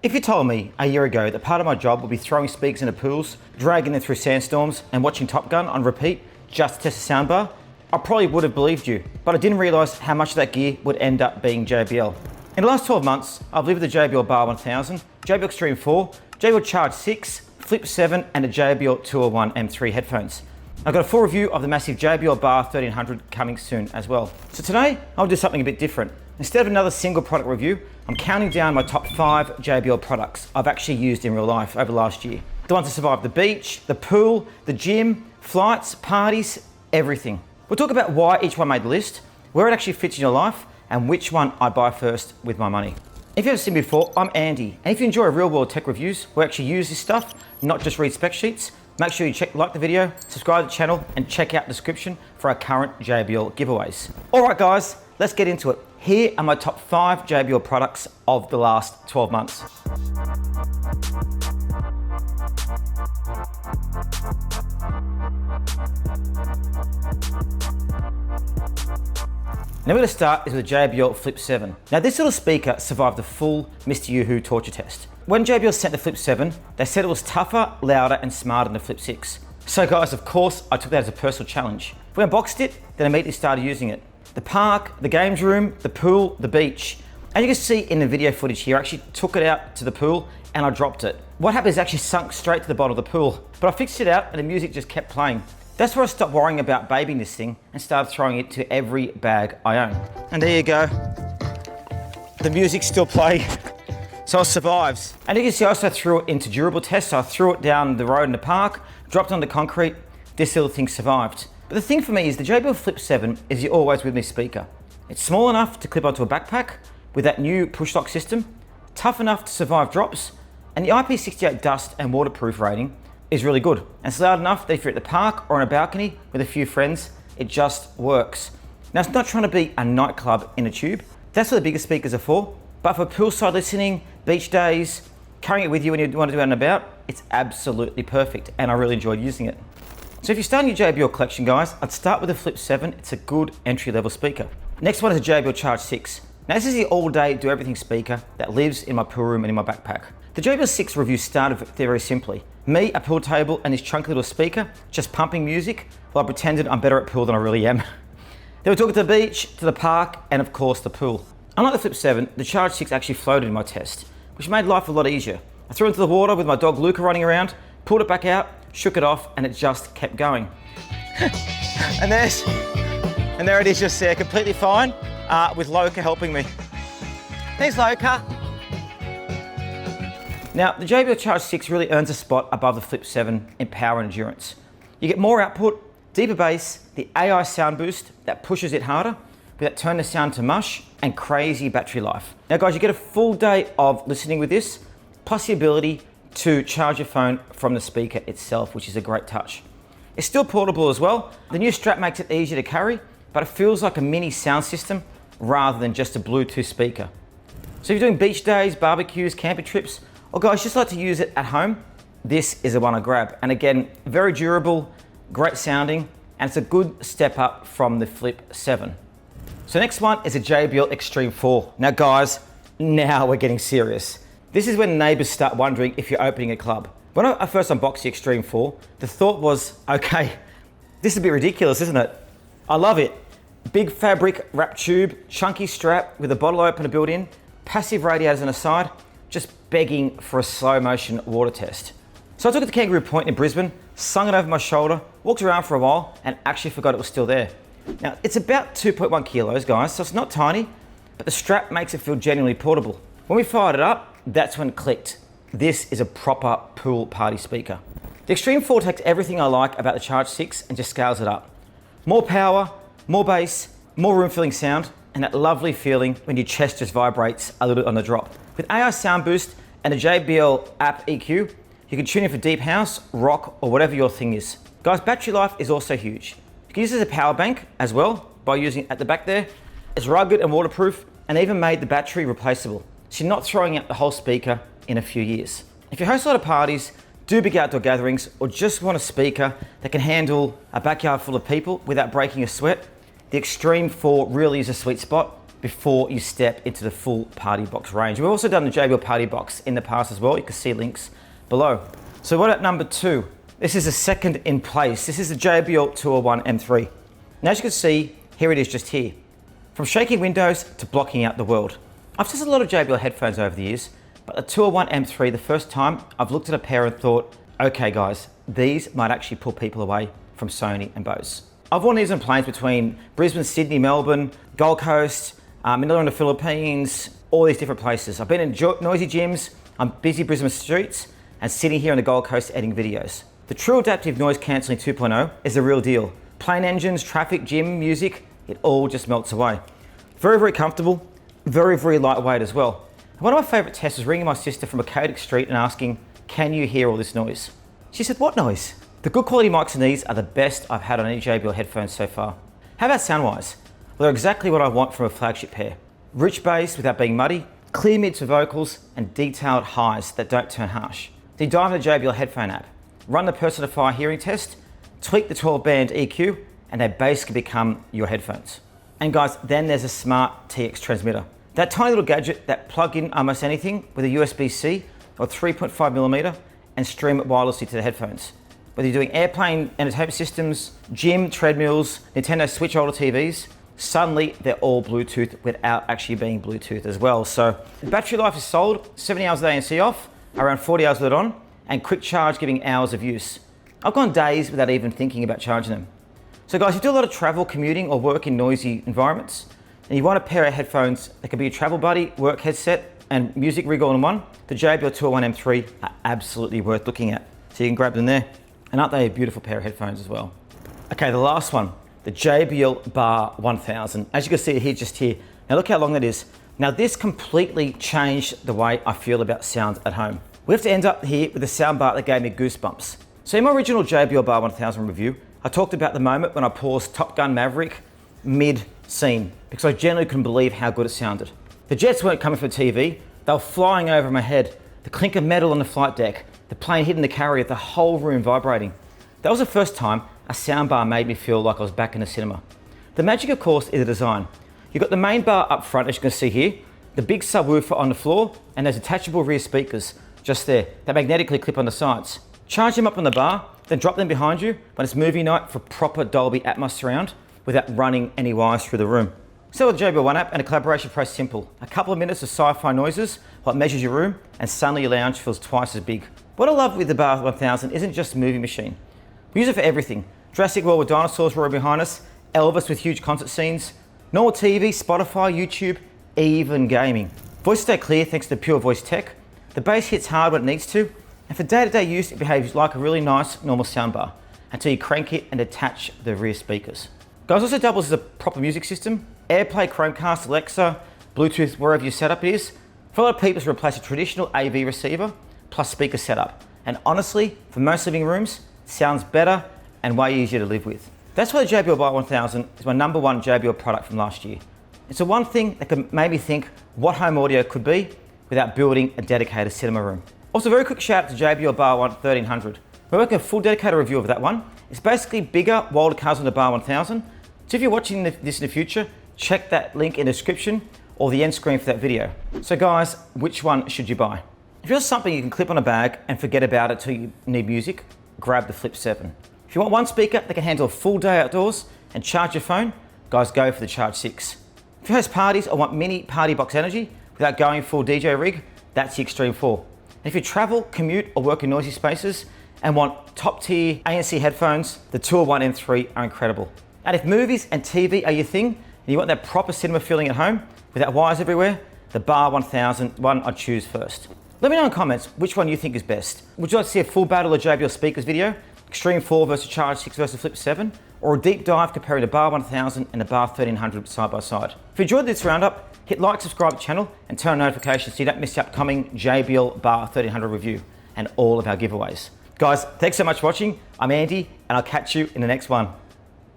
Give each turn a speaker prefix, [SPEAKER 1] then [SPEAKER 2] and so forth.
[SPEAKER 1] If you told me a year ago that part of my job would be throwing speakers into pools, dragging them through sandstorms, and watching Top Gun on repeat just to test a soundbar, I probably would have believed you, but I didn't realise how much of that gear would end up being JBL. In the last 12 months, I've lived with the JBL Bar 1000, JBL Xtreme 4, JBL Charge 6, Flip 7, and the JBL Tour One M3 headphones. I've got a full review of the massive JBL Bar 1300 coming soon as well. So today, I'll do something a bit different. Instead of another single product review, I'm counting down my top 5 JBL products I've actually used in real life over the last year. The ones that survived the beach, the pool, the gym, flights, parties, everything. We'll talk about why each one made the list, where it actually fits in your life, and which one I buy first with my money. If you haven't seen me before, I'm Andy, and if you enjoy real world tech reviews, we actually use this stuff, not just read spec sheets, make sure you like the video, subscribe to the channel, and check out the description for our current JBL giveaways. All right guys, let's get into it. Here are my top 5 JBL products of the last 12 months. Now we're going to start with the JBL Flip 7. Now this little speaker survived the full MrYouWho torture test. When JBL sent the Flip 7, they said it was tougher, louder, and smarter than the Flip 6. So guys, of course, I took that as a personal challenge. We unboxed it, then immediately started using it. The park, the games room, the pool, the beach. And you can see in the video footage here, I actually took it out to the pool and I dropped it. What happened is it actually sunk straight to the bottom of the pool, but I fixed it out and the music just kept playing. That's where I stopped worrying about babying this thing and started throwing it to every bag I own. And there you go. The music still plays, so it survives. And you can see I also threw it into durable tests. So I threw it down the road in the park, dropped it on the concrete, this little thing survived. But the thing for me is the JBL Flip 7 is the always with me speaker. It's small enough to clip onto a backpack with that new push lock system, tough enough to survive drops, and the IP68 dust and waterproof rating is really good. And it's loud enough that if you're at the park or on a balcony with a few friends, it just works. Now it's not trying to be a nightclub in a tube. That's what the bigger speakers are for. But for poolside listening, beach days, carrying it with you when you want to do out and about, it's absolutely perfect. And I really enjoyed using it. So if you're starting your JBL collection, guys, I'd start with the Flip 7. It's a good entry-level speaker. Next one is a JBL Charge 6. Now this is the all-day do-everything speaker that lives in my pool room and in my backpack. The JBL 6 review started very simply. Me, a pool table, and this chunky little speaker, just pumping music while I pretended I'm better at pool than I really am. Then we took it to the beach, to the park, and of course the pool. Unlike the Flip 7, the Charge 6 actually floated in my test, which made life a lot easier. I threw it into the water with my dog Luca running around, pulled it back out, shook it off, and it just kept going. and there it is just there, completely fine, with Luca helping me. Thanks, Luca. Now, the JBL Charge 6 really earns a spot above the Flip 7 in power and endurance. You get more output, deeper bass, the AI sound boost that pushes it harder, with that turn the sound to mush, and crazy battery life. Now guys, you get a full day of listening with this, plus the ability to charge your phone from the speaker itself, which is a great touch. It's still portable as well. The new strap makes it easier to carry, but it feels like a mini sound system rather than just a Bluetooth speaker. So if you're doing beach days, barbecues, camping trips, or guys just like to use it at home, this is the one I grab. And again, very durable, great sounding, and it's a good step up from the Flip 7. So next one is a JBL Xtreme 4. Now guys, now we're getting serious. This is when neighbors start wondering if you're opening a club. When I first unboxed the Xtreme 4, the thought was, okay, this is a bit ridiculous, isn't it? I love it. Big fabric wrap tube, chunky strap with a bottle opener built in, passive radiators on the side, just begging for a slow motion water test. So I took it to Kangaroo Point in Brisbane, slung it over my shoulder, walked around for a while, and actually forgot it was still there. Now, it's about 2.1 kilos, guys, so it's not tiny, but the strap makes it feel genuinely portable. When we fired it up, that's when it clicked. This is a proper pool party speaker. The Xtreme 4 takes everything I like about the Charge 6 and just scales it up. More power, more bass, more room-filling sound, and that lovely feeling when your chest just vibrates a little on the drop. With AI sound boost and the JBL app EQ, you can tune in for deep house, rock, or whatever your thing is. Guys, battery life is also huge. You can use it as a power bank as well by using it at the back there. It's rugged and waterproof and even made the battery replaceable. So you're not throwing out the whole speaker in a few years. If you host a lot of parties, do big outdoor gatherings, or just want a speaker that can handle a backyard full of people without breaking a sweat, the Xtreme 4 really is a sweet spot before you step into the full party box range. We've also done the JBL party box in the past as well. You can see links below. So what at number 2? This is the second in place. This is the JBL Tour One M3. Now as you can see, here it is just here. From shaking windows to blocking out the world. I've tested a lot of JBL headphones over the years, but the Tour One M3, the first time I've looked at a pair and thought, okay guys, these might actually pull people away from Sony and Bose. I've worn these on planes between Brisbane, Sydney, Melbourne, Gold Coast, Manila in the Philippines, all these different places. I've been in noisy gyms, on busy Brisbane streets, and sitting here on the Gold Coast editing videos. The True Adaptive Noise Cancelling 2.0 is the real deal. Plane engines, traffic, gym, music, it all just melts away. Very, very comfortable, very, very lightweight as well. One of my favorite tests was ringing my sister from a chaotic street and asking, can you hear all this noise? She said, what noise? The good quality mics in these are the best I've had on any JBL headphones so far. How about sound-wise? Well, they're exactly what I want from a flagship pair. Rich bass without being muddy, clear mids for vocals, and detailed highs that don't turn harsh. So you dive into the JBL headphone app, run the Personify hearing test, tweak the 12-band EQ, and they basically become your headphones. And guys, then there's a smart TX transmitter. That tiny little gadget that plug in almost anything with a USB-C or 3.5mm and stream it wirelessly to the headphones. Whether you're doing airplane entertainment systems, gym, treadmills, Nintendo Switch older TVs, suddenly they're all Bluetooth without actually being Bluetooth as well. So the battery life is solid, 70 hours a day ANC off, around 40 hours with it on, and quick charge giving hours of use. I've gone days without even thinking about charging them. So guys, if you do a lot of travel, commuting, or work in noisy environments, and you want a pair of headphones that can be a travel buddy, work headset, and music rig all in one, the JBL Tour One M3 are absolutely worth looking at. So you can grab them there. And aren't they a beautiful pair of headphones as well? Okay, the last one, the JBL Bar 1000. As you can see here, just here. Now look how long that is. Now this completely changed the way I feel about sound at home. We have to end up here with a soundbar that gave me goosebumps. So in my original JBL Bar 1000 review, I talked about the moment when I paused Top Gun Maverick mid-scene because I genuinely couldn't believe how good it sounded. The jets weren't coming from the TV, they were flying over my head. The clink of metal on the flight deck, the plane hitting the carrier, the whole room vibrating. That was the first time a soundbar made me feel like I was back in the cinema. The magic, of course, is the design. You've got the main bar up front, as you can see here, the big subwoofer on the floor, and those detachable rear speakers just there that magnetically clip on the sides. Charge them up on the bar, then drop them behind you when it's movie night for proper Dolby Atmos surround without running any wires through the room. So with the JBL One app and a collaboration pro simple. A couple of minutes of sci-fi noises while it measures your room, and suddenly your lounge feels twice as big. What I love with the Bar 1000 isn't just a movie machine. We use it for everything. Jurassic World with dinosaurs roaring behind us, Elvis with huge concert scenes, normal TV, Spotify, YouTube, even gaming. Voices stay clear thanks to the pure voice tech. The bass hits hard when it needs to, and for day-to-day use, it behaves like a really nice normal soundbar until you crank it and attach the rear speakers. Guys, also doubles as a proper music system. AirPlay, Chromecast, Alexa, Bluetooth, wherever your setup is. For a lot of people, it's replaced a traditional AV receiver plus speaker setup. And honestly, for most living rooms, it sounds better and way easier to live with. That's why the JBL Bar 1000 is my #1 JBL product from last year. It's the one thing that can make me think what home audio could be without building a dedicated cinema room. Also, very quick shout out to JBL Bar 1300. We're working a full dedicated review of that one. It's basically bigger, wilder cars than the Bar 1000. So if you're watching this in the future, check that link in the description or the end screen for that video. So guys, which one should you buy? If you're something you can clip on a bag and forget about it till you need music, grab the Flip 7. If you want one speaker that can handle a full day outdoors and charge your phone, guys, go for the Charge 6. If you host parties or want mini party box energy without going full DJ rig, that's the Xtreme 4. And if you travel, commute, or work in noisy spaces and want top tier ANC headphones, the Tour One M3 are incredible. And if movies and TV are your thing, and you want that proper cinema feeling at home without wires everywhere, the Bar 1000 one I'd choose first. Let me know in the comments which one you think is best. Would you like to see a full battle of JBL speakers video, Xtreme 4 versus Charge 6 versus Flip 7, or a deep dive comparing the Bar 1000 and the Bar 1300 side by side? If you enjoyed this roundup, hit like, subscribe to the channel, and turn on notifications so you don't miss the upcoming JBL Bar 1300 review and all of our giveaways. Guys, thanks so much for watching. I'm Andy, and I'll catch you in the next one.